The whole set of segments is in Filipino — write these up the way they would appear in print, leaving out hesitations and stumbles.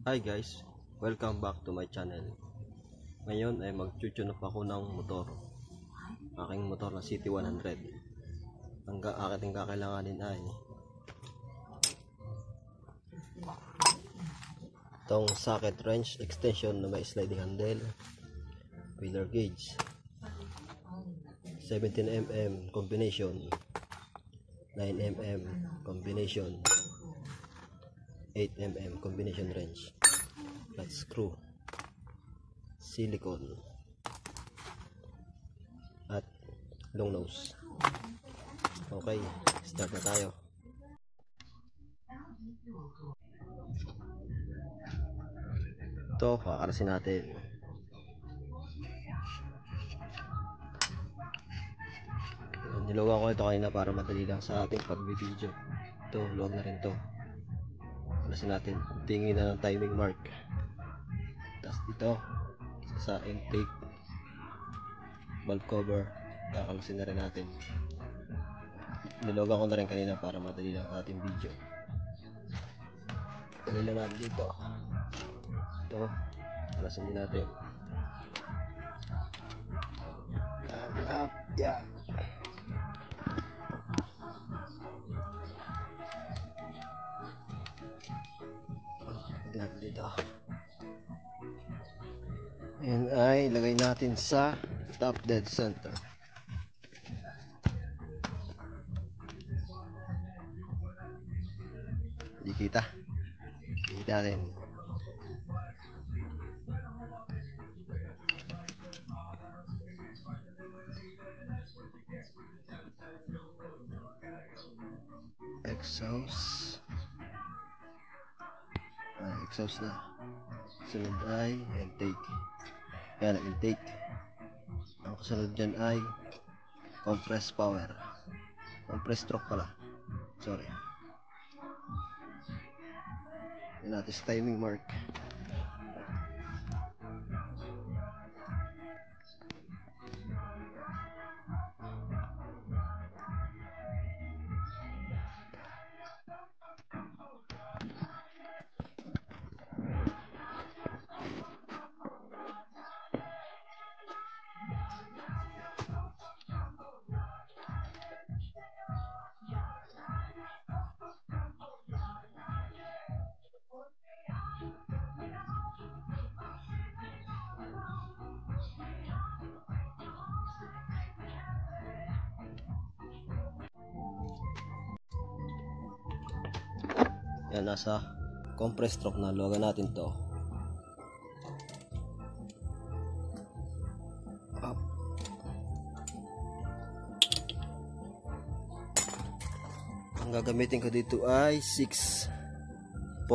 Hi guys, welcome back to my channel. Ngayon ay mag-tune up ako ng motor. Aking motor na City 100. Ang aking kakailanganin ay itong socket wrench extension na may sliding handle, feeler gauge, 17mm combination, 9mm combination, 8mm combination wrench, flat screw, silicone, at long nose. Okay, start na tayo. Ito, kakarasin natin. Niluwa ko ito kanina para madali lang sa ating pagbibideo. Ito, luwag na rin ito. Kakarasin natin. Tingin na ng timing mark. Tapos ito, sa intake valve cover, kakalasin na rin natin. Niluwagan ko na rin kanina para madali lang sa ating video. Dali lang natin dito. Ito, kakalasin din natin. Up, yeah. Dito. Ayan ay ilagay natin sa top dead center. Hindi kita. Kita natin. Exhaust. Exhaust na. Sunod ay intake. Yan ang intake. Ang kasunod dyan ay compressed power. Compressed stroke pala. Sorry. Yan natin sa timing mark. Yan, nasa compressed stroke na. Luwagan natin to. Up. Ang gagamitin ko dito ay 6.006.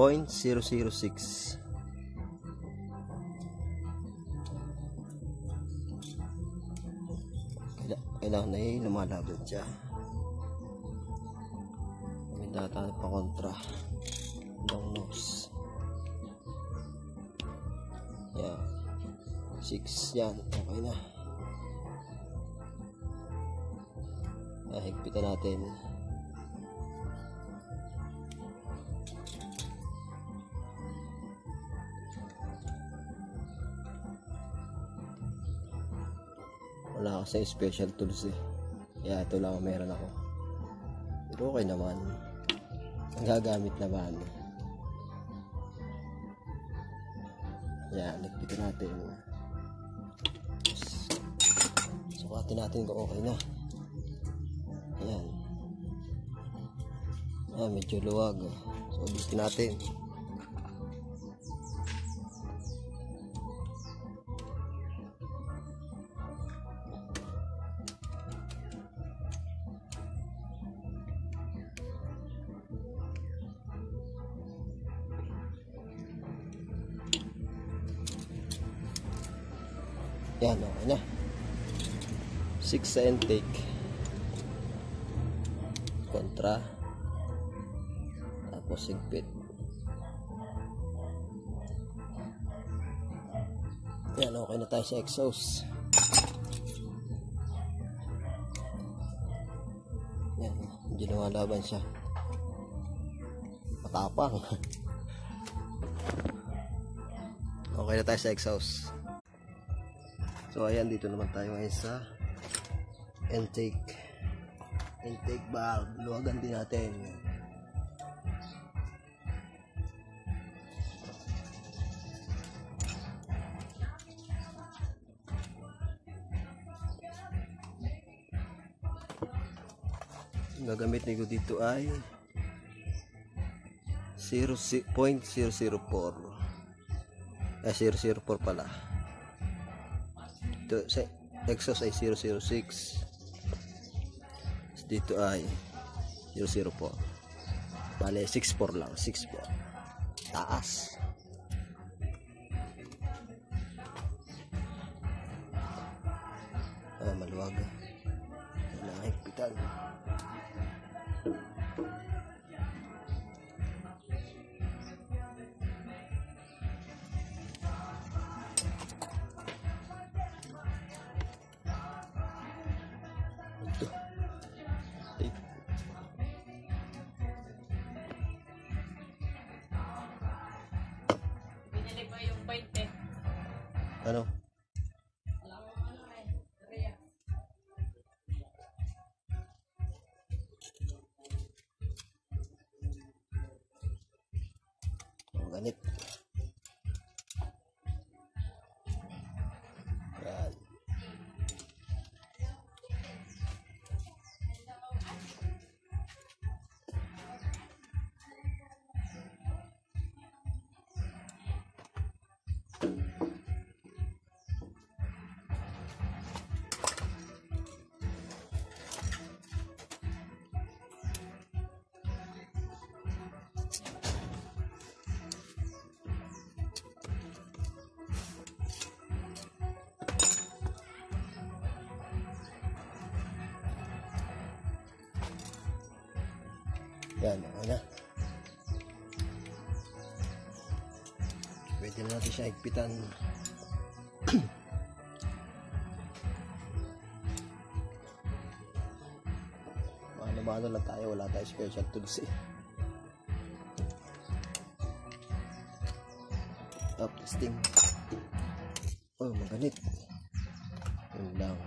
Kailangan na lumalaban siya. May data pa kontra. Long nose. Yan. 6 yan. Okay na. Higpitan natin. Wala kasi special tools eh. Kaya ito lang meron ako. Pero okay naman. Ang gagamit naman. Yan, nagpitin natin. Sukatin natin kung okay na. Ayan. Medyo luwag. So, bistin natin. Yan, okay na. 6 sa intake. Kontra. Tapos higpit. Yan, okay na tayo sa exhaust. Yan, hindi lumalaban siya. Matapang. Okay na tayo sa exhaust. So ayan, dito naman tayo ngayon sa intake valve. Luwagan din natin. Ang gagamit ko dito ay 0.004 pala. Ito sa exhaust ay 006. Dito ay 004. Bale 64 lang, 64. Taas. Maluwag. Nakahigpitan. Ano? Ang ganit. Yan. Yan, okay na. Pwede na natin siya higpitan. Mano-mano lang tayo, wala tayo special tools eh. Up testing. Oh, maganit. Yun lang.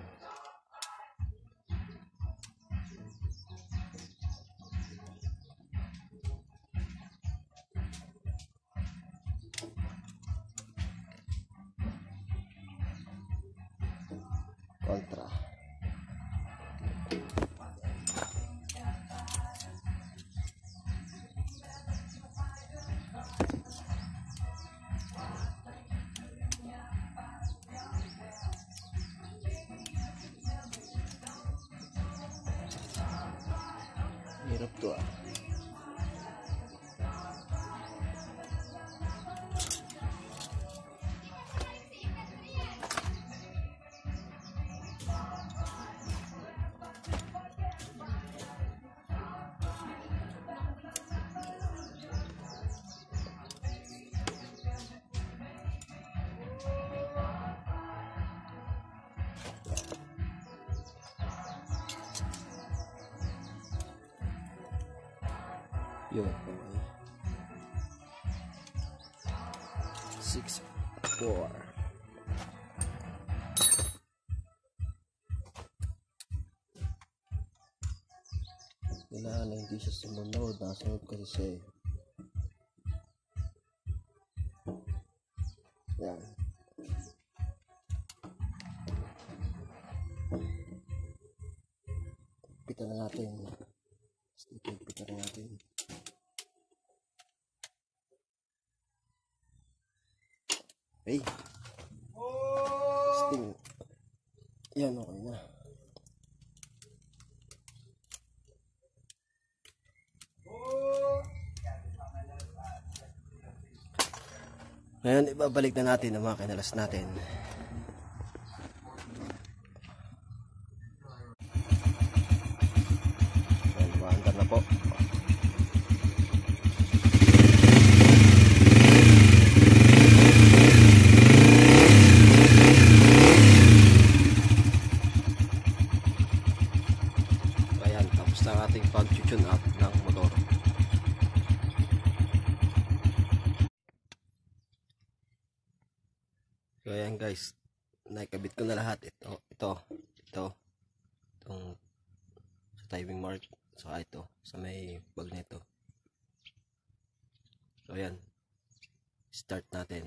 Kontra. Hirap to ah. Yun, okay. 6-4. Kailangan na hindi siya sumunod. Nakasunod kasi siya eh. Yan. Pitan na natin. Pitan na natin. Hey. Sting. Yan, okay na. Ngayon, ibabalik na natin ang mga kinalas natin. Yan, maandar na po. Ayan, tapos na ang ating pag-tune up ng motor. So ayan guys, nakikabit ko na lahat. Itong sa timing mark, saka ito sa may bag nito. So ayan, start natin.